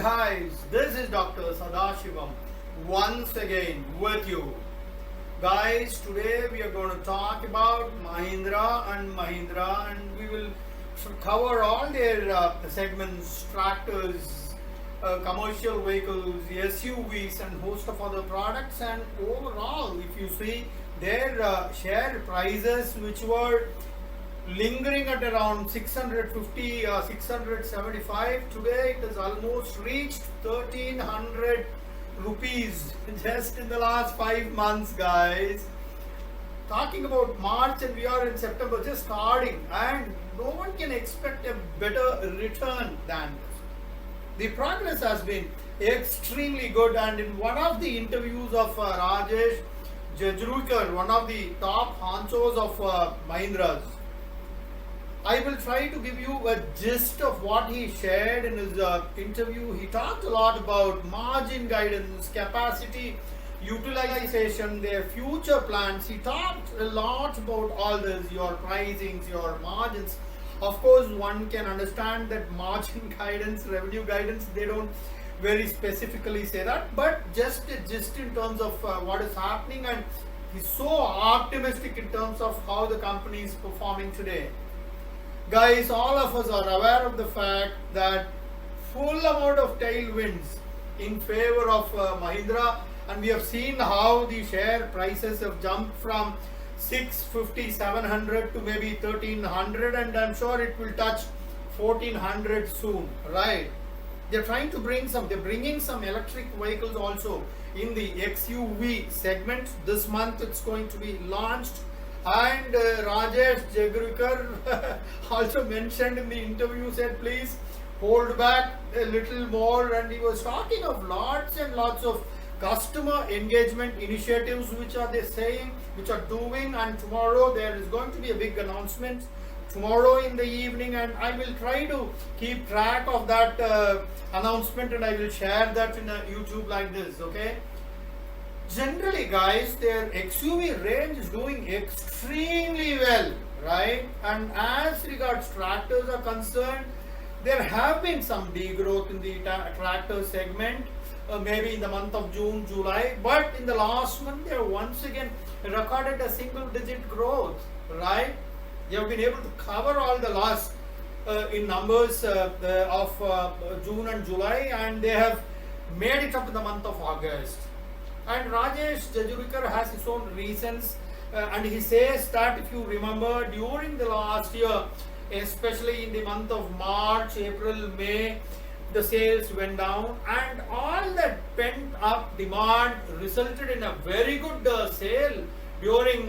guys, this is Dr.Sadashivam once again with you. Guys, today we are going to talk about Mahindra and we will cover all their segments, tractors, commercial vehicles, SUVs and host of other products, and overall if you see their share prices which were lingering at around 650 675, today it has almost reached 1300 rupees just in the last 5 months, guys. Talking about March and we are in September just starting, and no one can expect a better return than this. The progress has been extremely good, and in one of the interviews of Rajesh Jajrukar, one of the top honchos of Mahindras, I will try to give you a gist of what he shared in his interview. He talked a lot about margin guidance, capacity utilization, their future plans. He talked a lot about all this, your pricings, your margins. Of course, one can understand that margin guidance, revenue guidance, they don't very specifically say that, but just a gist in terms of what is happening, and he's so optimistic in terms of how the company is performing today. Guys, all of us are aware of the fact that full amount of tailwinds in favor of Mahindra, and we have seen how the share prices have jumped from 650, 700 to maybe 1300, and I'm sure it will touch 1400 soon, right? They're trying to bringing some electric vehicles also in the XUV segment. This month it's going to be launched. And Rajesh Jajrukar also mentioned in the interview, said please hold back a little more, and he was talking of lots and lots of customer engagement initiatives which are they saying, which are doing, and tomorrow there is going to be a big announcement tomorrow in the evening, and I will try to keep track of that announcement, and I will share that in a YouTube like this, okay? Generally, guys, their XUV range is doing extremely well, right? And as regards tractors are concerned, there have been some degrowth in the tractor segment, maybe in the month of June, July, but in the last month they have once again recorded a single-digit growth, right? They have been able to cover all the loss in numbers of June and July, and they have made it up in the month of August. And Rajesh Jajrukar has his own reasons, and he says that if you remember during the last year, especially in the month of March, April, May, the sales went down, and all that pent up demand resulted in a very good sale during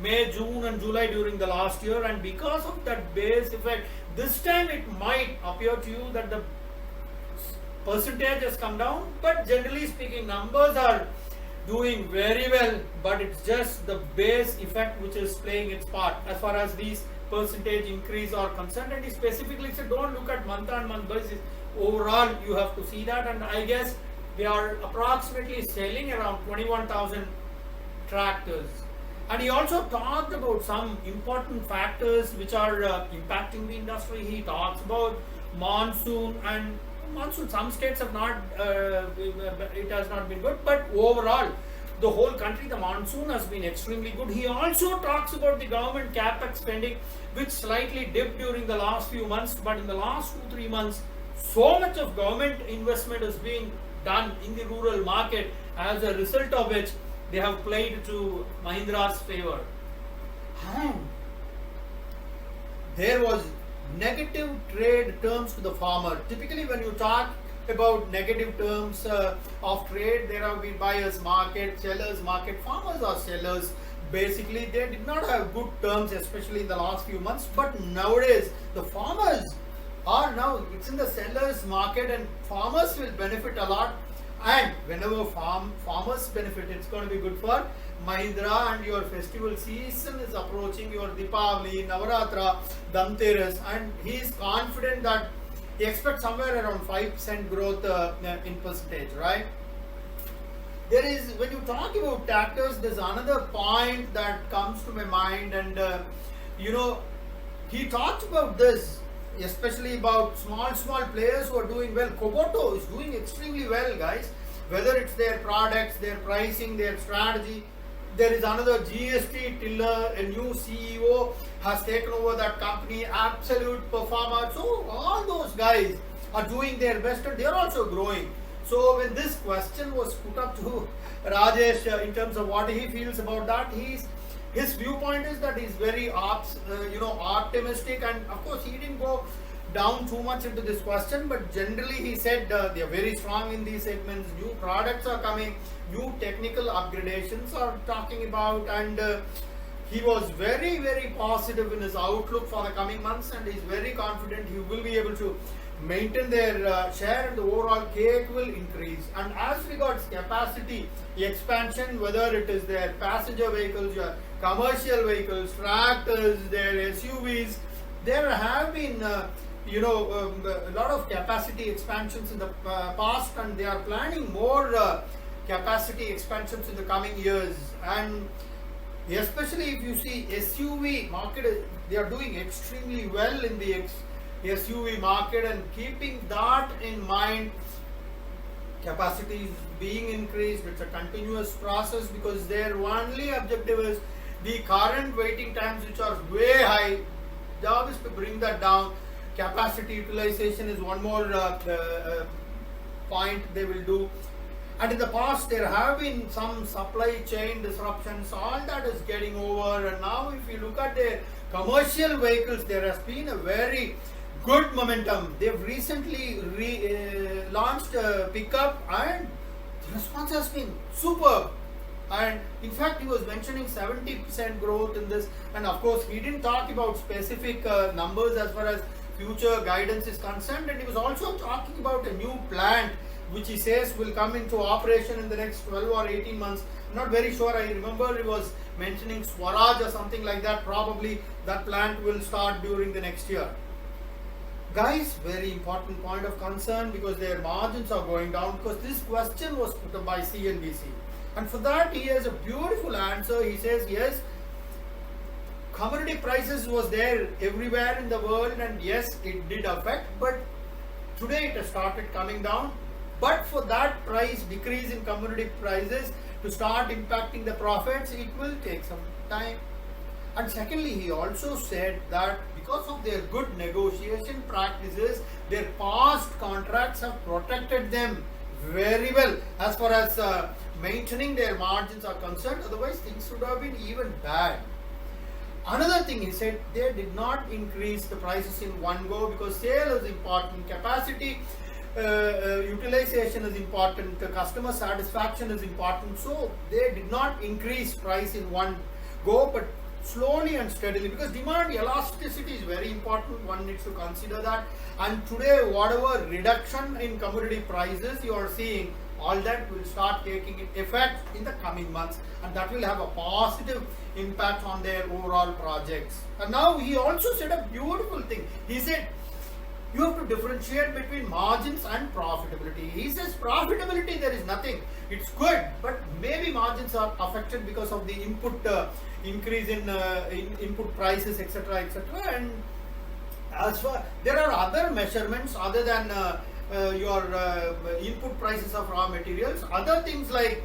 May, June and July during the last year. And because of that base effect, this time it might appear to you that the percentage has come down, but generally speaking numbers are doing very well, but it's just the base effect which is playing its part as far as these percentage increase are concerned. And he specifically said don't look at month on month basis, overall you have to see that, and I guess they are approximately selling around 21,000 tractors. And he also talked about some important factors which are impacting the industry. He talks about monsoon, and monsoon, some states have not, it has not been good, but overall the whole country, the monsoon has been extremely good. He also talks about the government capex spending, which slightly dipped during the last few months, but in the last 2-3 months so much of government investment is being done in the rural market, as a result of which they have played to Mahindra's favor. And there was negative trade terms to the farmer. Typically when you talk about negative terms of trade, there have been buyers market, sellers market, farmers are sellers. Basically they did not have good terms, especially in the last few months, but nowadays the farmers are now, it's in the sellers market, and farmers will benefit a lot. And whenever farmers benefit, it's going to be good for Mahindra. And your festival season is approaching, your Deepavali, Navaratra, Dhanteras, and he is confident that he expects somewhere around 5% growth in percentage, right? There is, when you talk about tractors, there's another point that comes to my mind, and he talked about this especially about small players who are doing well. Koboto is doing extremely well, guys. Whether it's their products, their pricing, their strategy. There is another GST Tiller, a new CEO has taken over that company, absolute performer. So all those guys are doing their best and they are also growing. So when this question was put up to Rajesh in terms of what he feels about that, his viewpoint is that he's very optimistic, and of course he didn't go down too much into this question, but generally he said they are very strong in these segments, new products are coming, new technical upgradations are talking about, and he was very positive in his outlook for the coming months, and he's very confident he will be able to maintain their share and the overall cake will increase. And as regards capacity expansion, whether it is their passenger vehicles, your commercial vehicles, tractors, their SUVs, there have been a lot of capacity expansions in the past, and they are planning more capacity expansions in the coming years. And especially if you see SUV market, they are doing extremely well in the SUV market, and keeping that in mind, capacity is being increased. It's a continuous process because their only objective is the current waiting times, which are way high. Job is to bring that down. Capacity utilization is one more point they will do. And in the past there have been some supply chain disruptions, all that is getting over, and now if you look at the commercial vehicles, there has been a very good momentum. They've recently launched a pickup and the response has been superb. And in fact, he was mentioning 70% growth in this, and of course he didn't talk about specific numbers as far as future guidance is concerned, and he was also talking about a new plant which he says will come into operation in the next 12 or 18 months. I'm not very sure. I remember he was mentioning Swaraj or something like that. Probably that plant will start during the next year. Guys, very important point of concern, because their margins are going down, because this question was put up by CNBC. And for that he has a beautiful answer. He says, yes, commodity prices was there everywhere in the world, and yes, it did affect, but today it has started coming down. But for that price decrease in commodity prices to start impacting the profits, it will take some time. And secondly, he also said that because of their good negotiation practices, their past contracts have protected them very well as far as maintaining their margins are concerned. Otherwise, things would have been even bad. Another thing he said, they did not increase the prices in one go because sale is important, capacity utilization is important, customer satisfaction is important. So they did not increase price in one go, but slowly and steadily, because demand elasticity is very important. One needs to consider that. And today, whatever reduction in commodity prices you are seeing, all that will start taking effect in the coming months, and that will have a positive impact on their overall projects. And now he also said a beautiful thing. He said you have to differentiate between margins and profitability. He says profitability, there is nothing, it's good, but maybe margins are affected because of the input increase in input prices, etc., etc. And as far there are other measurements other than your input prices of raw materials, other things like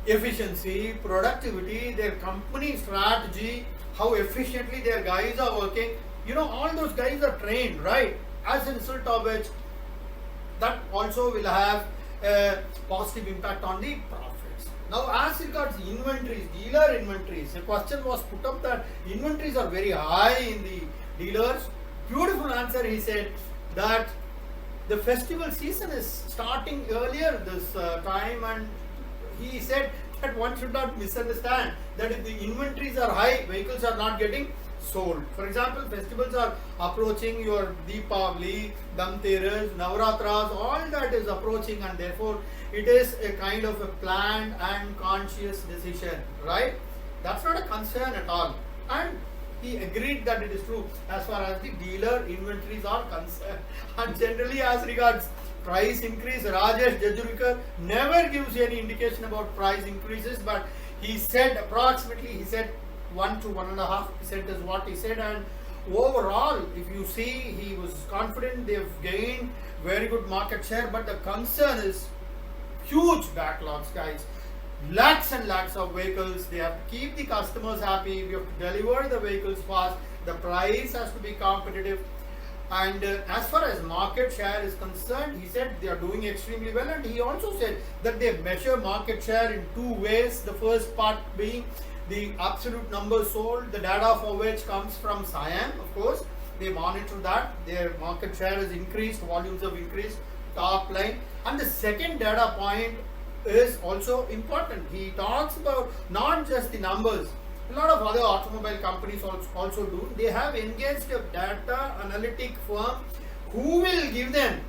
efficiency, productivity, their company strategy, how efficiently their guys are working. All those guys are trained, right? As a result of which, that also will have a positive impact on the profits. Now, as regards inventories, dealer inventories, the question was put up that inventories are very high in the dealers. Beautiful answer. He said that the festival season is starting earlier this time, and he said that one should not misunderstand that if the inventories are high, vehicles are not getting sold. For example, festivals are approaching, your Deepavali, Dhanteras, Navaratras, all that is approaching, and therefore it is a kind of a planned and conscious decision, right? That's not a concern at all. And he agreed that it is true as far as the dealer inventories are concerned. And generally, as regards price increase, Rajesh Jajurikar never gives any indication about price increases, but he said approximately, he said 1 to 1.5% is what he said, and overall, if you see, he was confident they've gained very good market share, but the concern is huge backlogs, guys. Lakhs and lakhs of vehicles. They have to keep the customers happy. We have to deliver the vehicles fast. The price has to be competitive. And as far as market share is concerned, he said they are doing extremely well. And he also said that they measure market share in two ways. The first part being the absolute numbers sold, the data for which comes from SIAM, of course. They monitor that. Their market share has increased, volumes have increased, top line. And the second data point is also important. He talks about not just the numbers. A lot of other automobile companies also do. They have engaged a data analytic firm who will give them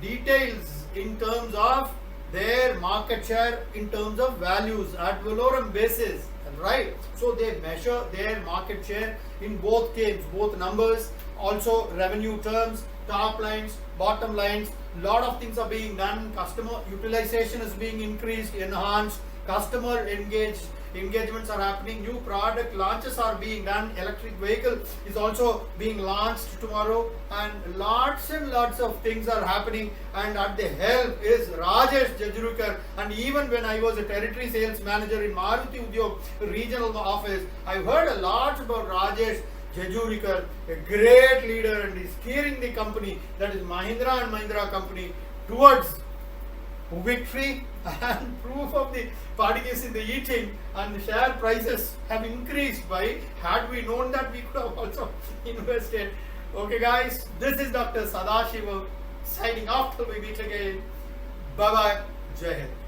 details in terms of their market share, in terms of values, ad valorem basis, right? So they measure their market share in both terms, both numbers, also revenue terms, top lines, bottom lines. Lot of things are being done. Customer utilization is being increased, enhanced. Customer engagements are happening. New product launches are being done. Electric vehicle is also being launched tomorrow, and lots of things are happening. And at the helm is Rajesh Jajurikar. And even when I was a territory sales manager in Maruti Udyog regional office, I heard a lot about Rajesh Jajurikar, a great leader, and is steering the company, that is Mahindra and Mahindra company, towards victory. And proof of the party is in the eating, and the share prices have increased by, had we known that, we could have also invested. Okay guys, this is Dr. Sadashivam signing off till we meet again. Bye bye. Jai Hind.